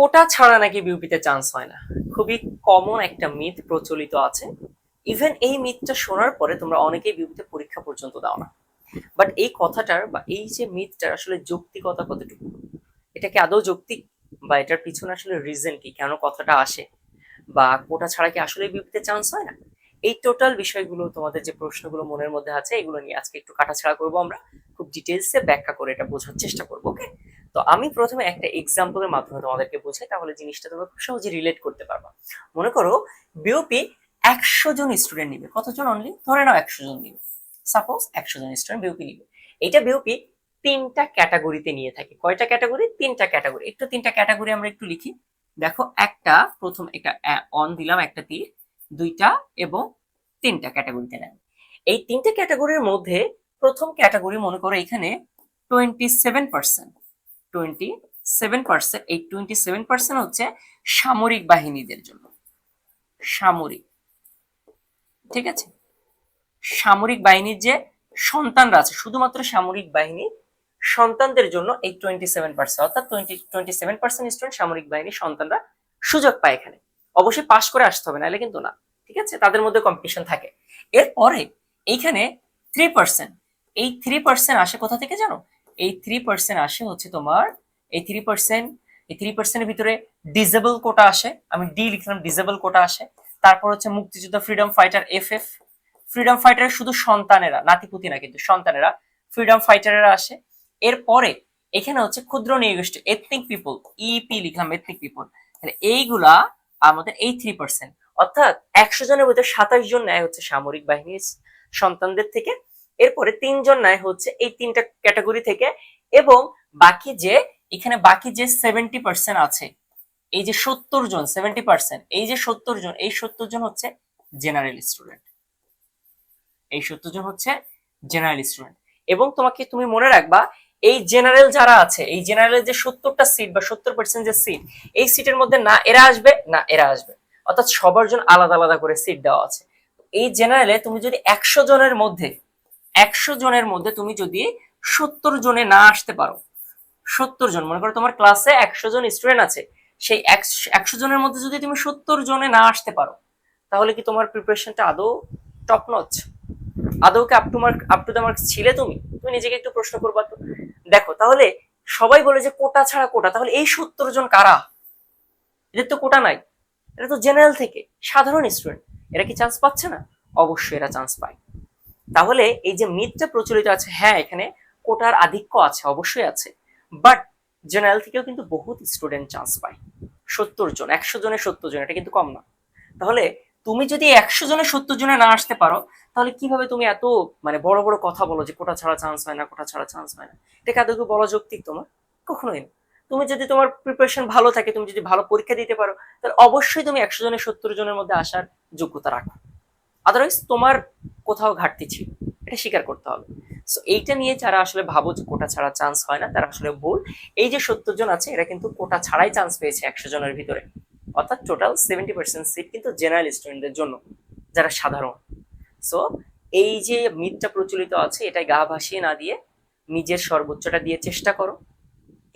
কোটা ছাড়া নাকি বিউপিতে চান্স হয় না। খুবই কমন একটা মিথ প্রচলিত আছে। ইভেন এই মিথটা শোনার পরে তোমরা অনেকেই বিউপিতে পরীক্ষা পর্যন্ত দাও না। বাট এই কথাটার বা এই যে মিথটার আসলে যৌক্তিকতা কতটুকু, এটা কি আদৌ যৌক্তিক, বা এটার পিছনে আসলে রিজন কি, কেন কথাটা আসে, বা কোটা ছাড়া কি আসলে বিউপিতে চান্স হয় না, এই টোটাল বিষয়গুলো তোমাদের যে প্রশ্নগুলো মনের মধ্যে আছে এগুলো নিয়ে আজকে একটু কাটাছাড়া করবো। আমরা খুব ডিটেলসে ব্যাখ্যা করে এটা বোঝার চেষ্টা করবো। ওকে, তো আমি প্রথমে একটা এক্সাম্পলের মাধ্যমে তোমাদেরকে বোঝাই, তাহলে জিনিসটা তোমরা খুব সহজে রিলেট করতে পারবা। মনে করো বিওপি 100 জন স্টুডেন্ট নিবে। কতজন? অনলি ধরে নাও 100 জন নিবে। সাপোজ 100 জন স্টুডেন্ট বিওপি নিবে। এইটা বিওপি তিনটা ক্যাটাগরিতে নিয়ে থাকে। কয়টা ক্যাটাগরি? তিনটা ক্যাটাগরি। একটু তিনটা ক্যাটাগরি আমরা একটু লিখি। দেখো, একটা প্রথম একটা অন দিলাম, একটা তীর, দুইটা এবং তিনটা ক্যাটাগরিতে নেন। এই তিনটা ক্যাটাগরির মধ্যে প্রথম ক্যাটাগরি মনে করো এখানে 27%। 27%, এই 27% হচ্ছে সামরিক বাহিনীদের জন্য। সামরিক, ঠিক আছে, সামরিক বাহিনীর যে সন্তানরা আছে, শুধুমাত্র সামরিক বাহিনীর সন্তানদের জন্য এই 27%, অর্থাৎ 27% স্টুডেন্ট সামরিক বাহিনীর সন্তানরা সুযোগ পায় এখানে। অবশ্যই পাশ করে আসতে হবে, নাহলে কিন্তু না। ঠিক আছে, তাদের মধ্যে কম্পিটিশন থাকে। এরপরে এইখানে 3%, এই 3% আসে কোথা থেকে জানো? এই 3% আসে হচ্ছে তোমার, এই 3%, এই 3%-এর ভিতরে ডিজেবল কোটা আসে। আমি ডি লিখলাম, ডিজেবল কোটা আসে। তারপর হচ্ছে মুক্তিযোদ্ধা, ফ্রিডম ফাইটার, এফএফ। ফ্রিডম ফাইটারের শুধু সন্তানেরা, নাতিপুতি না কিন্তু, সন্তানেরা ফ্রিডম ফাইটারেরা আসে। এরপরে এখানে হচ্ছে ক্ষুদ্র নৃগোষ্ঠী, এথনিক পিপল, ইপি লিখলাম, এথনিক পিপল। তাহলে এইগুলা আমাদের এই 3%, অর্থাৎ 100 জনের মধ্যে 27 জন নেয় হচ্ছে সামরিক বাহিনীর সন্তানদের থেকে। এরপরে 3 জন নেয় হচ্ছে এই তিনটা ক্যাটাগরি থেকে। এবং বাকি যে এখানে বাকি যে 70% আছে, এই যে 70 জন, 70%, এই যে 70 জন, এই 70 জন হচ্ছে জেনারেল স্টুডেন্ট। এই 70 জন হচ্ছে জেনারেল স্টুডেন্ট। এবং তুমি মনে রাখবা, এই জেনারেল যারা আছে, এই জেনারেলের যে 70টা সিট বা 70% যে সিট, এই সিটের মধ্যে না এরা আসবে না এরা আসবে, অর্থাৎ সবার জন্য আলাদা আলাদা করে সিট দেওয়া আছে। এই জেনারেলে তুমি যদি 100 জনের মধ্যে, 100 জনের মধ্যে তুমি যদি 70 জনে না আসতে পারো, 70 জন, মনে করো তোমার ক্লাসে 100 জন স্টুডেন্ট আছে, সেই 100 জনের মধ্যে যদি তুমি 70 জনে না আসতে পারো, তাহলে কি তোমার প্রিপারেশনটা আদৌ টপ নচ? আদৌ কি আপ টু দ্য মার্কস ছিলে তুমি? তুমি নিজেকে একটু প্রশ্ন করবা তো। দেখো, তাহলে সবাই বলে যে কোটা ছাড়া কোটা, তাহলে এই 70 জন কারা? এদের তো কোটা নাই, এটা তো জেনারেল থেকে সাধারণ স্টুডেন্ট। এরা কি চান্স পাচ্ছে না? অবশ্যই এরা চান্স পায়। তাহলে এই যে মিথটা প্রচলিত আছে, হ্যাঁ এখানে কোটার আধিক্য আছে, অবশ্যই আছে, বাট জেনারেল থেকেও কিন্তু বহুত স্টুডেন্ট চান্স পায়। 70 জন, 100 জনের 70 জন, এটা কিন্তু কম না। তাহলে তুমি যদি 100 জনের 70 জনে না আসতে পারো, তাহলে কিভাবে তুমি এত বড় বড় কথা বলো যে কোটা ছাড়া চান্স হয় না, কোটা ছাড়া চান্স হয় না? এটা কাদেরকে বলা যৌক্তিক তোমার? কখনোই না। তুমি যদি তোমার প্রিপারেশন ভালো থাকে, তুমি যদি ভালো পরীক্ষা দিতে পারো, তাহলে অবশ্যই তুমি 100 জনের 70 জনের মধ্যে আসার যোগ্যতা রাখো। আদারওয়াইজ তোমার কোথাও ঘাটতি ছিল, এটা স্বীকার করতে হবে। সো এইটা নিয়ে যারা আসলে ভাবো যে কোটা ছাড়া চান্স হয় না, তারা আসলে ভুল। এই যে 70 জন আছে, এরা কিন্তু কোটা ছাড়াই চান্স পেয়েছে 100 জনের ভিতরে, অর্থাৎ টোটাল 70% সিট কিন্তু জেনারেল স্টুডেন্টদের জন্য, যারা সাধারণ। সো এই যে মিথটা প্রচলিত আছে, এটাই গা ভাসিয়ে না দিয়ে নিজের সর্বোচ্চটা দিয়ে চেষ্টা করো,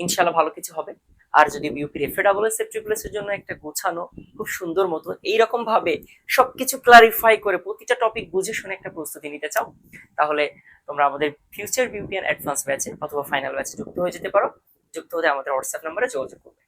ইনশাল্লাহ ভালো কিছু হবে। আর যদি বিউপির এফএডাব্লিউএস ট্রিপলএস এর জন্য একটা গোছানো খুব সুন্দর মতো এইরকম ভাবে সবকিছু ক্লারিফাই করে প্রতিটা টপিক বুঝে শুনে একটা প্রস্তুতি নিতে চাও, তাহলে তোমরা আমাদের ফিউচার বিউপি অ্যান্ড অ্যাডভান্স ব্যাচে অথবা ফাইনাল ব্যাচে যুক্ত হয়ে যেতে পারো। যুক্ত হতে আমাদের হোয়াটসঅ্যাপ নাম্বারে যোগাযোগ করবে।